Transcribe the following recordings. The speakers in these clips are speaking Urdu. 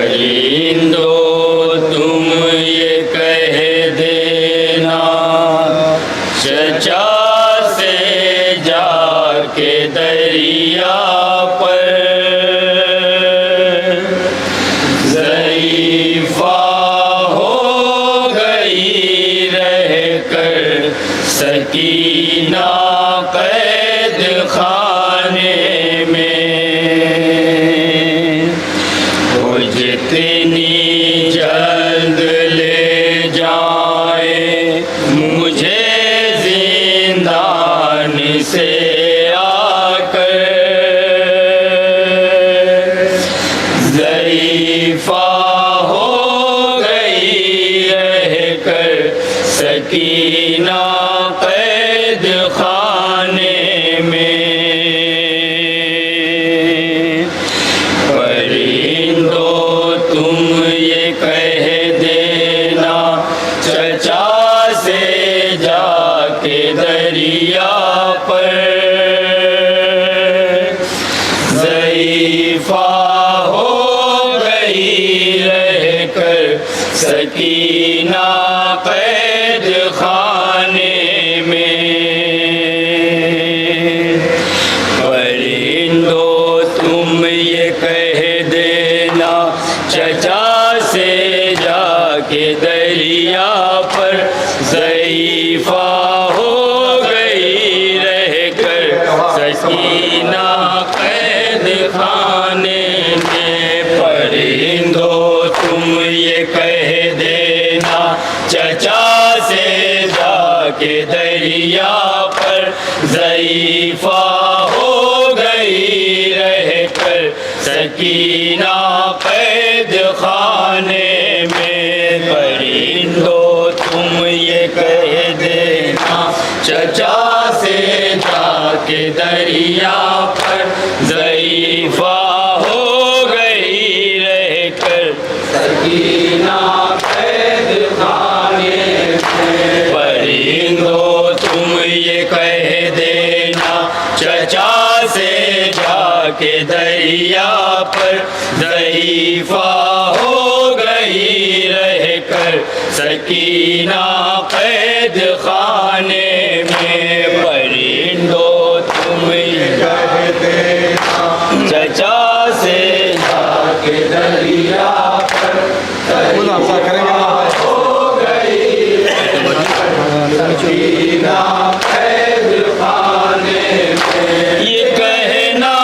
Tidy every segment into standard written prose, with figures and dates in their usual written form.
پرندوں تم یہ کہہ دینا چچا سے جا کے دریا پر ضعیفہ ہو گئی رہ کر سکینہ قید خانے میں، وہ جتنی جلد لے جائیں مجھے زندان سے آ کر، ضعیفہ ہو گئی رہ کر سکینہ قید خانے میں، پرندوں تم یہ کہہ دینا چچا سے جا کے دریا پر ضعیفہ ہو گئی رہ کر سکینہ قید خانے میں، پرندوں تم یہ کہہ دینا چچا سے جا کے دریا پر ضعیفہ ہو گئی رہ کر سکینہ قید خانے میں، پرندوں تم یہ کہہ دینا چچا سے جا کے دریا پر ضعیفہ ہو گئی رہ کر سکینہ قید خانے میں، پرندوں تم یہ کہہ دینا چچا سے جا کے دریا پر ضعیفہ ہو گئی رہ کر سکینہ قید خانے میں، پرندوں تم یہ کہہ دینا چچا سے جا کے دریا پر ضعیفہ ہو گئی رہ کر سکینہ قید خانے میں، پرندوں تم یہ کہہ دینا چچا سے جا کے دریا پر ضعیفہ ہو گئی سکینہ قید خانے میں، یہ کہنا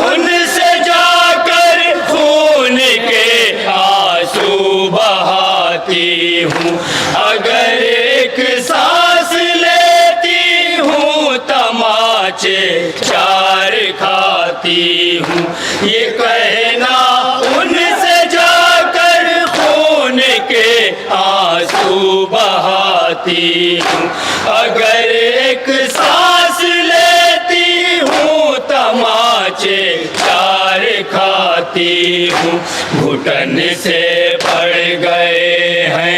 ان سے جا کر خون کے آنسو بہاتی ہوں، اگر ایک سانس لیتی ہوں تماچے چار کھاتی ہوں، یہ کہنا ان سے جا کر خون کے آنسو بہاتی ہوں، اگر ایک سانس لیتی ہوں تماچے چار کھاتی ہوں، گھٹن سے پڑ گئے ہیں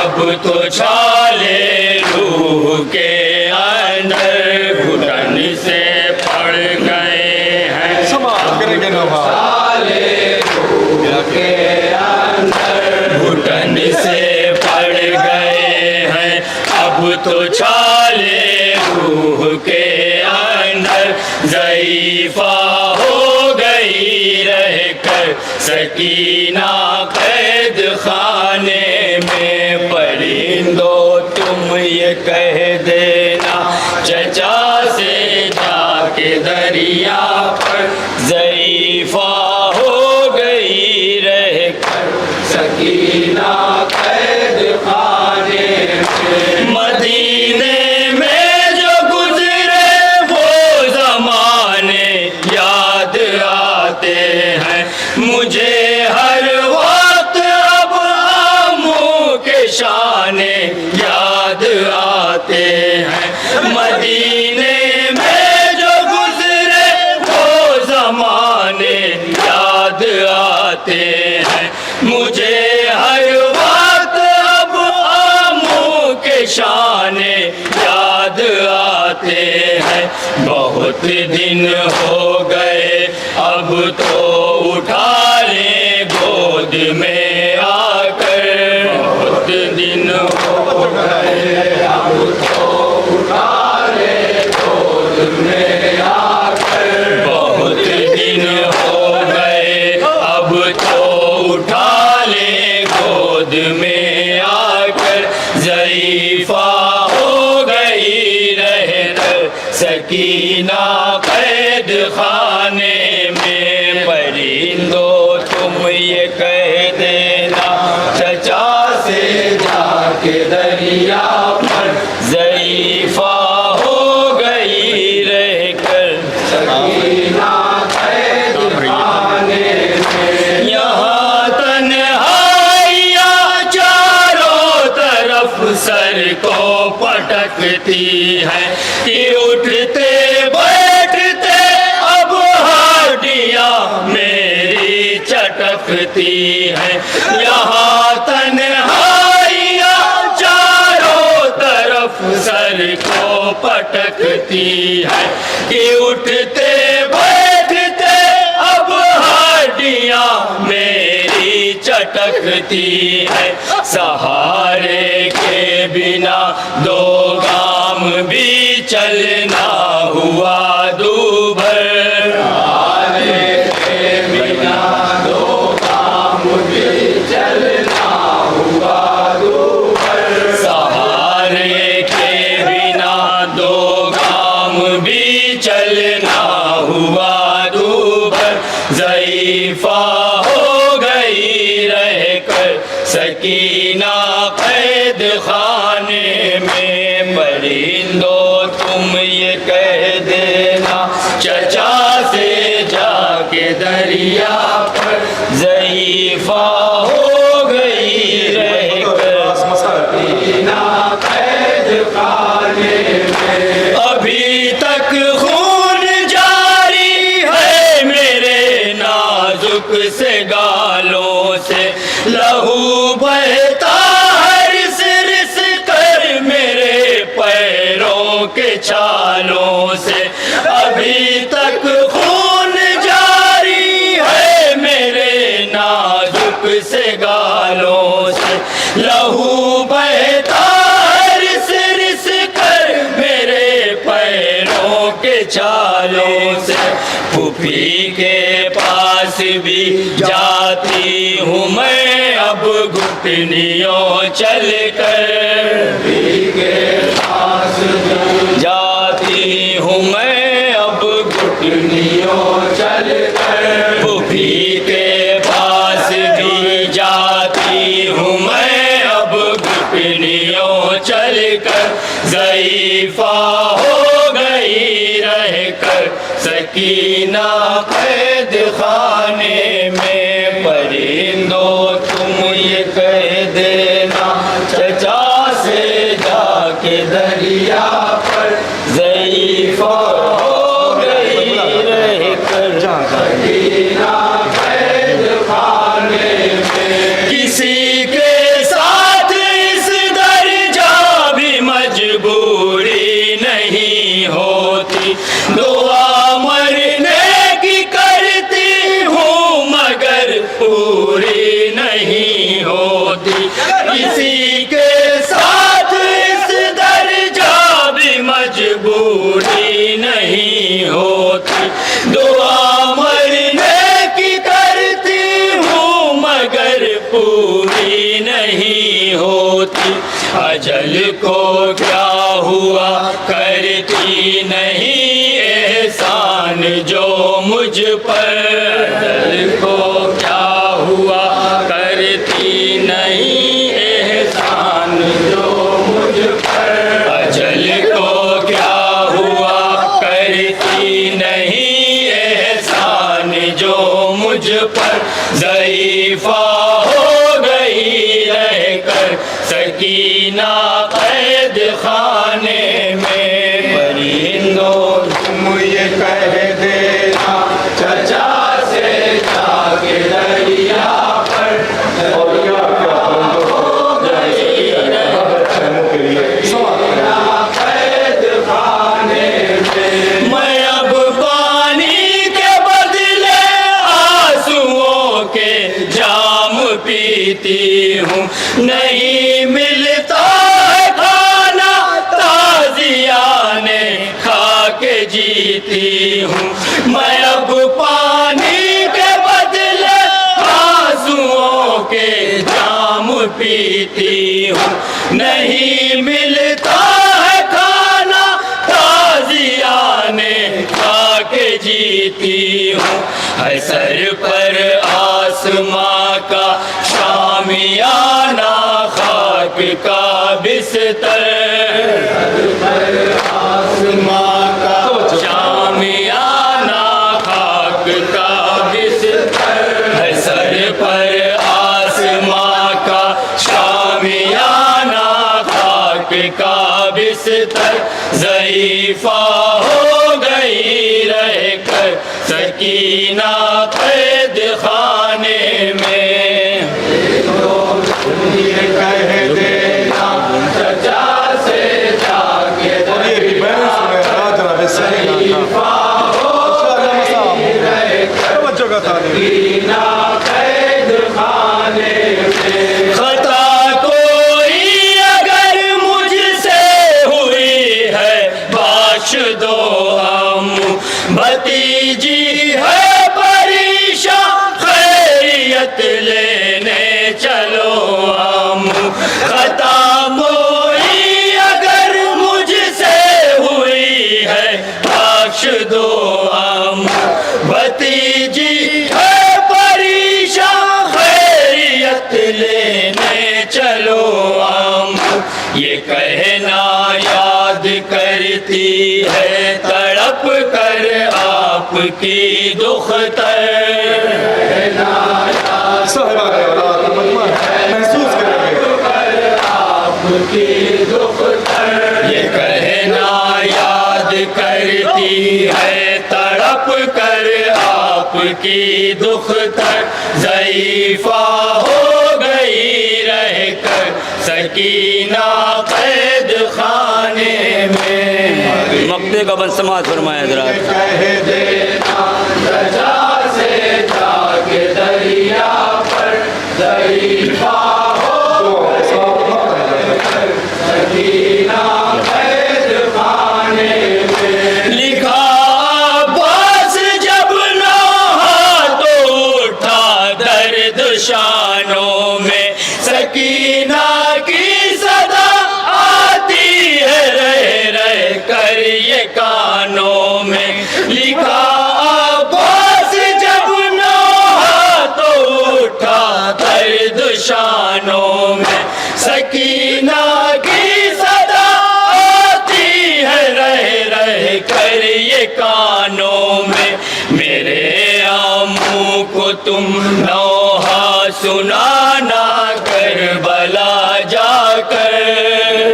اب تو چھالے روح کے اندر، گھٹن سے پڑ گئے ہیں چھالے روح کے اندر، گھٹن سے پڑ گئے ہیں اب تو چھالے روح کے اندر، ضعیفہ ہو گئی رہ کر سکینہ قید خانے میں، پرندوں تم یہ کہہ دینا چچا سے جا کے دریا پر ضعیفہ ہو گئی رہ کر سکینہ قید خانے میں، مدینے میں جو گزرے وہ زمانے یاد آتے ہیں مجھے ہر وقت، اب آموں کے شانے یاد آتے ہیں، مدینے میں جو گزرے وہ زمانے یاد آتے ہیں مجھے ہر وقت، اب آموں کے شانے یاد آتے ہیں، بہت دن ہو گئے اب تو اٹھا لیں گو گود میں آ کر بہت دن ہو گئے اب تو اٹھا لے گود میں آ کر بہت دن ہو گئے اب تو اٹھا لے گود میں آ کر ضعیفہ ہو گئی رہ کر سکینہ قید خانے میں پرندوں تم یہ کہہ دینا چچا سے جا کے دریا پر ضعیفہ ہو گئی رہ کر سکینہ قید خانے میں یہاں تنہائیاں چاروں طرف سر کو پٹکتی ہے کہ اٹھتے بیٹھتے اب ہڈیاں میری چٹکتی ہے یہاں تنہائیاں چاروں طرف سر کو پٹکتی ہے کہ اٹھتے بیٹھتے اب ہڈیاں میری چٹکتی ہے سہارے کے بنا دو گام بھی چلنا ہوا دوبھر سہارے کے بنا دو گام بھی چلنا ہوا دوبھر سہارے کے بنا دو گام بھی چلنا ہوا دوبھر ضعیفہ ہو گئی رہ کر سکینہ قید خانے میں پرندوں تم یہ کہہ دینا چچا سے جا کے دریا پر ضعیفہ ہو گئی رہ کر سکینہ قید خانے میں ابھی تک خون جاری ہے میرے نازک سے گالوں سے لہو بہتا ہے رس رس کر میرے پیروں کے چھالوں سے ابھی تک خون جاری ہے میرے نازک سے گالوں سے لہو بہتا ہے رس رس کر میرے پیروں کے چھالوں سے پھوپھی کے پاس بھی جاتی ہوں میں اب گھٹنیوں چل کر پھوپھی کے پاس بھی جاتی ہوں میں اب گھٹنیوں چل کر پھوپھی کے پاس بھی جاتی ہوں میں اب گھٹنیوں چل کر ضعیفہ ہو گئی رہ کر سکینہ قید خانے میں پرندوں تم یہ کہہ دینا چچا سے جا کے دریا پر ضعیفہ ہو گئی رہ کر سکینہ قید خانے میں کسی کے ساتھ اس درجہ بھی مجبوری نہیں ہوتی دعا مرنے کی کرتی ہوں مگر پوری نہیں ہوتی کسی کے ساتھ اس درجہ بھی مجبوری نہیں ہوتی دعا مرنے کی کرتی ہوں مگر پوری نہیں ہوتی اجل کو کیا ہوا کرتی نہیں احسان جو مجھ پر اجل کو کیا ہوا کرتی نہیں احسان جو مجھ پر اجل کو کیا ہوا کرتی نہیں احسان جو مجھ پر ضعیفہ ہو گئی رہ کر سکینہ قید خانے میں پرندوں تم یہ کہہ دینا چچا سے جا کے دریا پر ہو گئی سکینہ قید خانے میں میں اب پانی کے بدلے آنسوؤں کے جام پیتی ہوں، نہیں ملتا ہے کھانا تازیانے کھا کے جیتی ہوں، میں اب پانی کے بدلے آنسوؤں کے جام پیتی ہوں، نہیں ملتا ہے کھانا تازیانے کھا کے جیتی ہوں، ہے سر پر آسماں کا شامیانہ خاک کا بستر، آسماں کا شامیانہ خاک کا بستر، ہے سر پر آسماں کا شامیانہ خاک کا بستر، ضعیفہ ہو گئی رہ کر سکینہ قید خانے میں، کہہ دینا چچا سے جا کے ضعیفہ ہو گئی رہ کر سکینہ قید خانے میں، خطا کوئی اگر مجھ سے ہوئی ہے بخش دو، ہم بھتیجی ہے پریشان خیریت لینے چلو ہم، خطا کوئی اگر مجھ سے ہوئی ہے بخش دو، ہم بھتیجی ہے پریشان خیریت لینے چلو ہم، یہ کہنا یاد کرتی ہے تڑپ کر آپ کی دختر، محسوس کریں آپ کی دختر، یہ کہنا یاد کرتی ہے تڑپ کر آپ کی دختر، ضعیفہ ہو گئی رہ کر سکینہ قید خانے میں، مقطع کا بند سماعت فرمائے حضرات۔ کہہ دینا چچا سے جا کے دریا پر ضعیفہ ہو سکینہ قید خانے میں، لکھا عباس جب نوحہ تو اٹھا درد شانوں میں، سکینہ کی صدا آتی ہے رہ رہ کر یہ کانوں میں، لکھا عباس جب نوحہ تو اٹھا درد شانوں میں، سکینہ کی صدا آتی ہے رہ رہ کر یہ کانوں میں، میرے آموں کو تم نوحہ سنانا کربلا جا کر،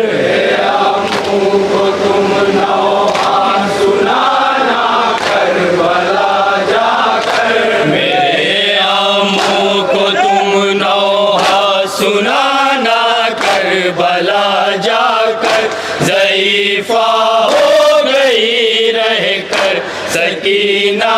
میرے آموں کو تم نوحہ سنانا کربلا جا کر، میرے آموں کو تم نوحہ سنانا کربلا جا کر، ضعیفہ ہو گئی رہ کر سکینہ